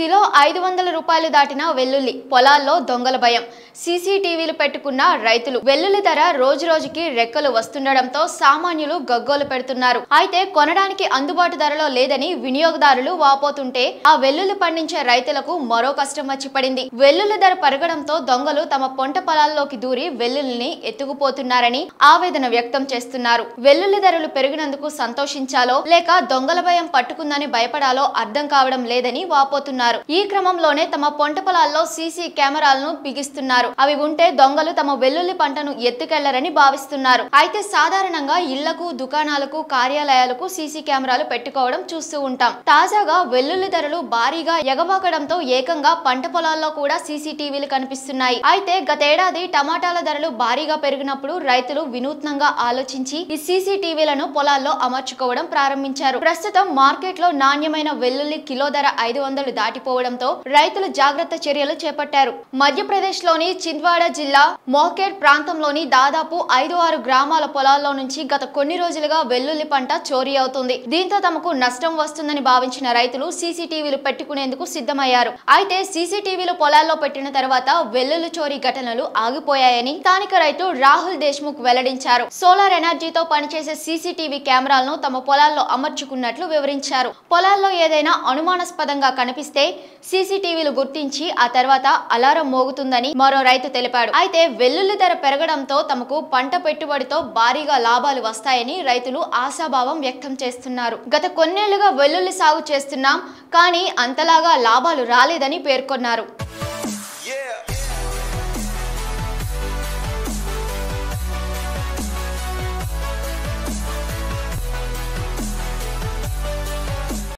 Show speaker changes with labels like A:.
A: Kilo 500 రూపాయలు దాటిన వెల్లుల్లి పొలాల్లో దొంగల భయం. సీసీటీవీలు పెట్టుకున్న రైతులు. వెల్లుల్లి ధర రోజురోజుకి రెక్కలు వస్తుండడంతో సామాన్యులు గగ్గోలు పెడుతున్నారు. అయితే కొనడానికి అందుబాటు ధరలో లేదని వినియోగదారులు వాపోతుంటే ఆ వెల్లుల్లి పండించే రైతులకు మరో కష్టం వచ్చి పడింది. వెల్లుల్లి ధర పెరగడంతో దొంగలు తమ పొంట పొలాల్లోకి దూరి వెల్లుల్లిని ఎత్తుకుపోతున్నారని ఆవేదన వ్యక్తం చేస్తున్నారు. వెల్లుల్లి ధరలు పెరిగినందుకు సంతోషించాలో లేక దొంగల భయం పట్టుకుందని భయపడాలో అర్థం కావడం లేదని వాపోతున్నారు. ఈ క్రమంలోనే తమ పొంట పొలాల్లో సీసీ కెమెరాలను బిగిస్తున్నారు. అవి ఉంటే దొంగలు తమ వెల్లుల్లి పంటను ఎత్తుకెళ్లరని భావిస్తున్నారు. అయితే సాధారణంగా ఇళ్లకు, దుకాణాలకు, కార్యాలయాలకు సీసీ కెమెరాలు పెట్టుకోవడం చూస్తూ ఉంటాం. తాజాగా వెల్లుల్లి ధరలు భారీగా ఎగబాకడంతో ఏకంగా పంట పొలాల్లో కూడా సీసీటీవీలు కనిపిస్తున్నాయి. అయితే గతేడాది టమాటాల ధరలు భారీగా పెరిగినప్పుడు రైతులు వినూత్నంగా ఆలోచించి ఈ సీసీటీవీలను పొలాల్లో అమర్చుకోవడం ప్రారంభించారు. ప్రస్తుతం మార్కెట్లో నాణ్యమైన వెల్లుల్లి కిలో ధర 500 దాటిపోవడంతో రైతులు జాగ్రత్త చర్యలు చేపట్టారు. మధ్యప్రదేశ్ లోని చింద్వాడ జిల్లా మోకేడ్ ప్రాంతంలోని దాదాపు 5-6 గ్రామాల పొలాల్లో నుంచి గత కొన్ని రోజులుగా వెల్లుల్లి పంట చోరీ అవుతుంది. దీంతో తమకు నష్టం వస్తుందని భావించిన రైతులు సీసీటీవీలు పెట్టుకునేందుకు సిద్ధమయ్యారు. అయితే సీసీటీవీలు పొలాల్లో పెట్టిన తర్వాత వెల్లుల్లి చోరీ ఘటనలు ఆగిపోయాయని స్థానిక రైతు రాహుల్ దేశ్ముఖ్ వెల్లడించారు. సోలార్ ఎనర్జీతో పనిచేసే సీసీటీవీ కెమెరాలను తమ పొలాల్లో అమర్చుకున్నట్లు వివరించారు. పొలాల్లో ఏదైనా అనుమానాస్పదంగా కనిపిస్తే సీసీటీవీలు గుర్తించి ఆ తర్వాత అలారం మోగుతుందని మరో రైతు తెలిపాడు. అయితే వెల్లుల్లి ధర పెరగడంతో తమకు పంట పెట్టుబడితో భారీగా లాభాలు వస్తాయని రైతులు ఆశాభావం వ్యక్తం చేస్తున్నారు. గత కొన్నేళ్లుగా వెల్లుల్లి సాగు చేస్తున్నాం, కానీ అంతలాగా లాభాలు రాలేదని పేర్కొన్నారు.